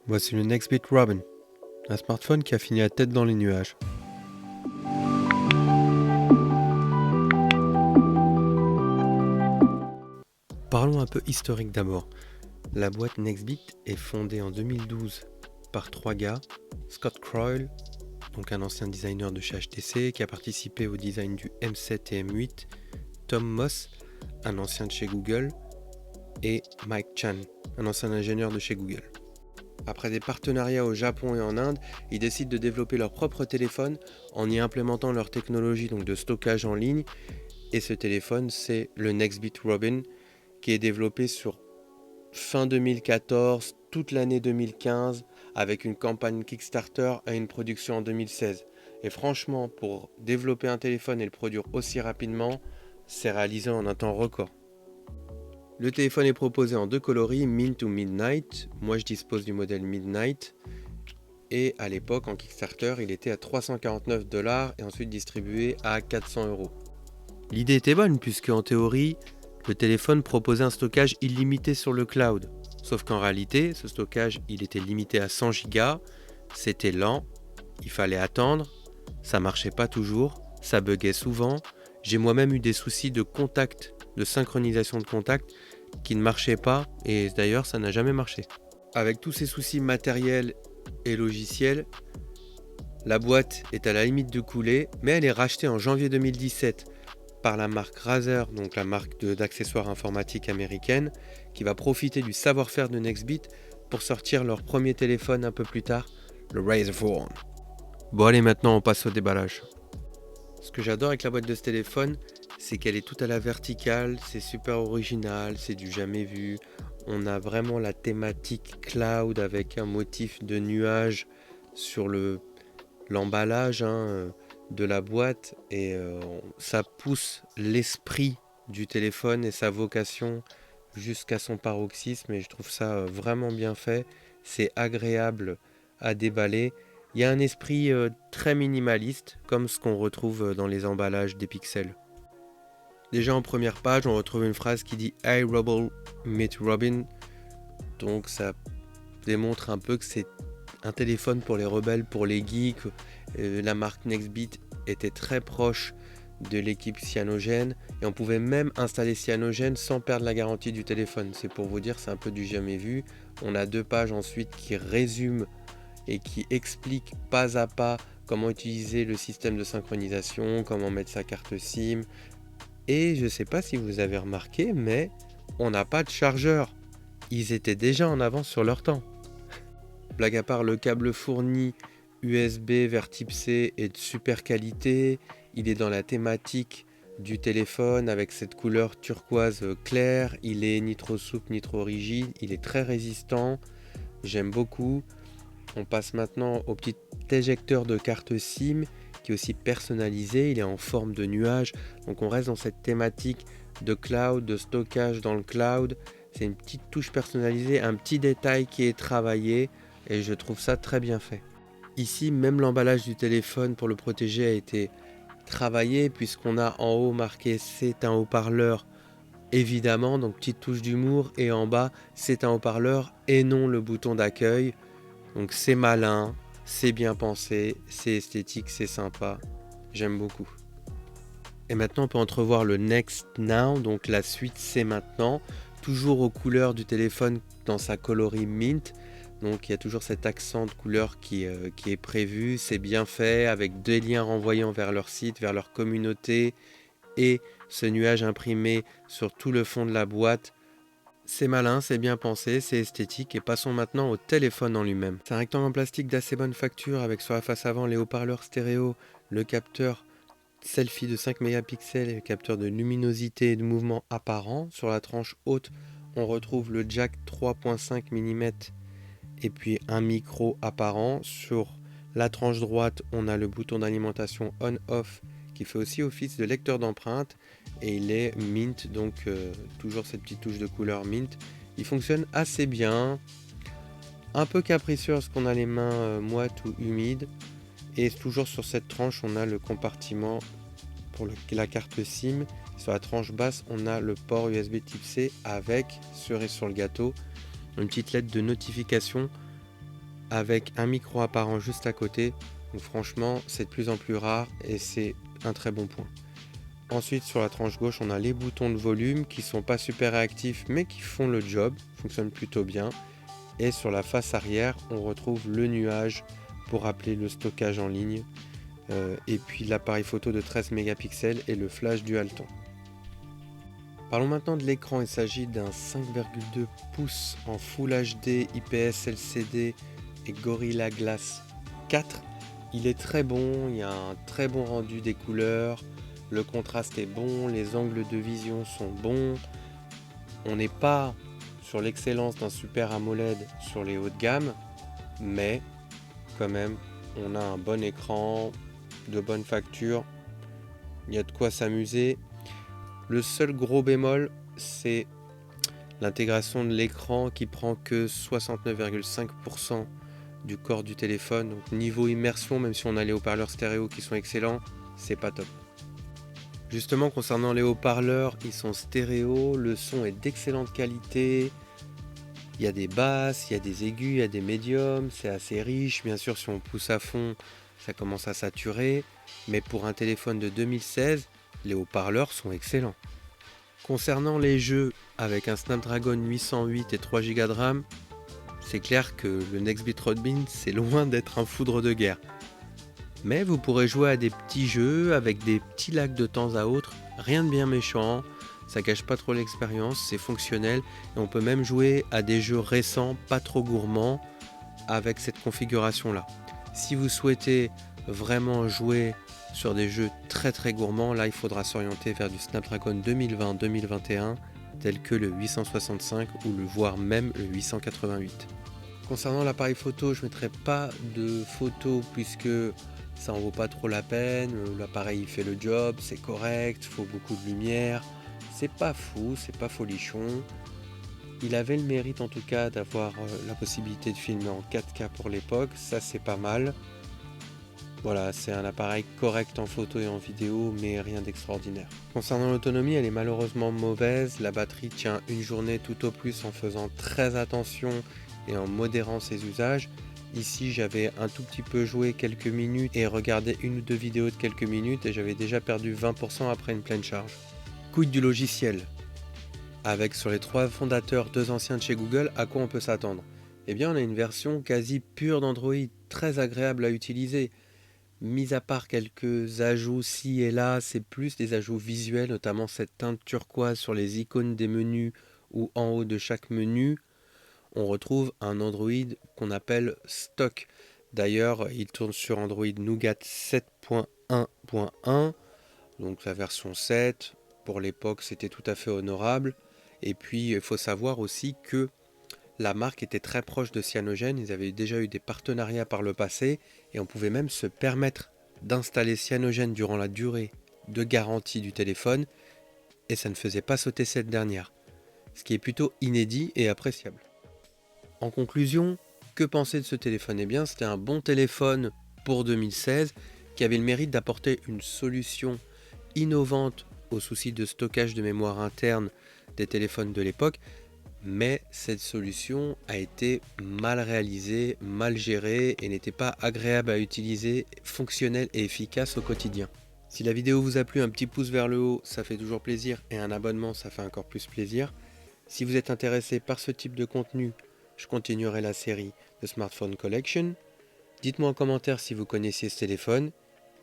Voici le Nextbit Robin, un smartphone qui a fini la tête dans les nuages. Parlons un peu historique d'abord. La boîte Nextbit est fondée en 2012 par trois gars, Scott Croyle, donc un ancien designer de chez HTC qui a participé au design du M7 et M8, Tom Moss, un ancien de chez Google, et Mike Chan, un ancien ingénieur de chez Google. Après des partenariats au Japon et en Inde, ils décident de développer leur propre téléphone en y implémentant leur technologie donc de stockage en ligne. Et ce téléphone, c'est le Nextbit Robin, qui est développé sur fin 2014, toute l'année 2015, avec une campagne Kickstarter et une production en 2016. Et franchement, pour développer un téléphone et le produire aussi rapidement, c'est réalisé en un temps record. Le téléphone est proposé en deux coloris, Mint ou Midnight. Moi je dispose du modèle Midnight. Et à l'époque en Kickstarter il était à 349$ et ensuite distribué à 400€. L'idée était bonne puisque en théorie le téléphone proposait un stockage illimité sur le cloud. Sauf qu'en réalité ce stockage il était limité à 100Go, c'était lent, il fallait attendre, ça marchait pas toujours, ça buguait souvent. J'ai moi-même eu des soucis de contact, de synchronisation de contact qui ne marchaient pas et d'ailleurs ça n'a jamais marché. Avec tous ces soucis matériels et logiciels, la boîte est à la limite de couler, mais elle est rachetée en janvier 2017 par la marque Razer, donc la marque d'accessoires informatiques américaine, qui va profiter du savoir-faire de Nextbit pour sortir leur premier téléphone un peu plus tard, le Razer Phone. Bon allez, maintenant on passe au déballage. Ce que j'adore avec la boîte de ce téléphone, c'est qu'elle est toute à la verticale, c'est super original, c'est du jamais vu. On a vraiment la thématique cloud avec un motif de nuage sur l'emballage de la boîte et ça pousse l'esprit du téléphone et sa vocation jusqu'à son paroxysme et je trouve ça vraiment bien fait. C'est agréable à déballer. Il y a un esprit très minimaliste, comme ce qu'on retrouve dans les emballages des Pixels. Déjà en première page, on retrouve une phrase qui dit "I Rebel meet Robin", donc ça démontre un peu que c'est un téléphone pour les rebelles, pour les geeks. La marque Nextbit était très proche de l'équipe Cyanogen et on pouvait même installer Cyanogen sans perdre la garantie du téléphone. C'est pour vous dire, c'est un peu du jamais vu. On a deux pages ensuite qui résument et qui explique pas à pas comment utiliser le système de synchronisation, comment mettre sa carte SIM. Et je sais pas si vous avez remarqué, mais on n'a pas de chargeur. Ils étaient déjà en avance sur leur temps. Blague à part, le câble fourni USB vers type C est de super qualité. Il est dans la thématique du téléphone avec cette couleur turquoise claire. Il est ni trop souple ni trop rigide. Il est très résistant. J'aime beaucoup. On passe maintenant au petit éjecteur de carte SIM qui est aussi personnalisé, il est en forme de nuage, donc on reste dans cette thématique de cloud, de stockage dans le cloud. C'est une petite touche personnalisée, un petit détail qui est travaillé et je trouve ça très bien fait. Ici, même l'emballage du téléphone pour le protéger a été travaillé puisqu'on a en haut marqué c'est un haut-parleur évidemment, donc petite touche d'humour, et en bas c'est un haut-parleur et non le bouton d'accueil. Donc c'est malin, c'est bien pensé, c'est esthétique, c'est sympa, j'aime beaucoup. Et maintenant on peut entrevoir le Next Now, donc la suite c'est maintenant, toujours aux couleurs du téléphone dans sa coloris mint. Donc il y a toujours cet accent de couleur qui est prévu, c'est bien fait, avec des liens renvoyant vers leur site, vers leur communauté, et ce nuage imprimé sur tout le fond de la boîte. C'est malin, c'est bien pensé, c'est esthétique et passons maintenant au téléphone en lui-même. C'est un rectangle en plastique d'assez bonne facture avec sur la face avant les haut-parleurs stéréo, le capteur selfie de 5 mégapixels et le capteur de luminosité et de mouvement apparent. Sur la tranche haute, on retrouve le jack 3.5 mm et puis un micro apparent. Sur la tranche droite, on a le bouton d'alimentation on-off qui fait aussi office de lecteur d'empreintes et il est mint, donc toujours cette petite touche de couleur mint. Il fonctionne assez bien, un peu capricieux parce qu'on a les mains moites ou humides, et toujours sur cette tranche on a le compartiment pour la carte SIM. Sur la tranche basse on a le port USB type C avec, cerise sur le gâteau, une petite lettre de notification avec un micro apparent juste à côté. Donc franchement, c'est de plus en plus rare et c'est un très bon point. Ensuite, sur la tranche gauche, on a les boutons de volume qui sont pas super réactifs mais qui font le job, fonctionnent plutôt bien. Et sur la face arrière, on retrouve le nuage pour appeler le stockage en ligne. Et puis l'appareil photo de 13 mégapixels et le flash dual temps. Parlons maintenant de l'écran. Il s'agit d'un 5,2 pouces en Full HD, IPS LCD et Gorilla Glass 4. Il est très bon, il y a un très bon rendu des couleurs, le contraste est bon, les angles de vision sont bons. On n'est pas sur l'excellence d'un Super AMOLED sur les hauts de gamme, mais quand même, on a un bon écran, de bonne facture, il y a de quoi s'amuser. Le seul gros bémol, c'est l'intégration de l'écran qui prend que 69,5% du corps du téléphone. Donc niveau immersion, même si on a les haut-parleurs stéréo qui sont excellents, c'est pas top. Justement, concernant les haut-parleurs, ils sont stéréo, le son est d'excellente qualité. Il y a des basses, il y a des aigus, il y a des médiums, c'est assez riche. Bien sûr, si on pousse à fond, ça commence à saturer. Mais pour un téléphone de 2016, les haut-parleurs sont excellents. Concernant les jeux, avec un Snapdragon 808 et 3 Go de RAM, c'est clair que le Nextbit Rodbin, c'est loin d'être un foudre de guerre. Mais vous pourrez jouer à des petits jeux avec des petits lags de temps à autre, rien de bien méchant, ça gâche pas trop l'expérience, c'est fonctionnel et on peut même jouer à des jeux récents, pas trop gourmands, avec cette configuration là. Si vous souhaitez vraiment jouer sur des jeux très très gourmands, là il faudra s'orienter vers du Snapdragon 2020-2021 tel que le 865 ou voire même le 888. Concernant l'appareil photo, je ne mettrai pas de photos puisque ça en vaut pas trop la peine. L'appareil fait le job, c'est correct, il faut beaucoup de lumière. C'est pas fou, c'est pas folichon. Il avait le mérite en tout cas d'avoir la possibilité de filmer en 4K pour l'époque, ça c'est pas mal. Voilà, c'est un appareil correct en photo et en vidéo, mais rien d'extraordinaire. Concernant l'autonomie, elle est malheureusement mauvaise. La batterie tient une journée tout au plus en faisant très attention et en modérant ses usages. Ici, j'avais un tout petit peu joué quelques minutes et regardé une ou deux vidéos de quelques minutes et j'avais déjà perdu 20% après une pleine charge. Quid du logiciel? Avec sur les 3 fondateurs, 2 anciens de chez Google, à quoi on peut s'attendre? Eh bien, on a une version quasi pure d'Android, très agréable à utiliser. Mis à part quelques ajouts ci et là, c'est plus des ajouts visuels, notamment cette teinte turquoise sur les icônes des menus ou en haut de chaque menu. On retrouve un Android qu'on appelle stock. D'ailleurs, il tourne sur Android Nougat 7.1.1, donc la version 7. Pour l'époque, c'était tout à fait honorable. Et puis, il faut savoir aussi que la marque était très proche de Cyanogen, ils avaient déjà eu des partenariats par le passé et on pouvait même se permettre d'installer Cyanogen durant la durée de garantie du téléphone et ça ne faisait pas sauter cette dernière, ce qui est plutôt inédit et appréciable. En conclusion, que penser de ce téléphone? Eh bien, c'était un bon téléphone pour 2016 qui avait le mérite d'apporter une solution innovante aux soucis de stockage de mémoire interne des téléphones de l'époque. Mais cette solution a été mal réalisée, mal gérée et n'était pas agréable à utiliser, fonctionnelle et efficace au quotidien. Si la vidéo vous a plu, un petit pouce vers le haut, ça fait toujours plaisir et un abonnement, ça fait encore plus plaisir. Si vous êtes intéressé par ce type de contenu, je continuerai la série de Smartphone Collection. Dites-moi en commentaire si vous connaissiez ce téléphone.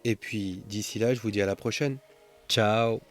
Et puis d'ici là, je vous dis à la prochaine. Ciao!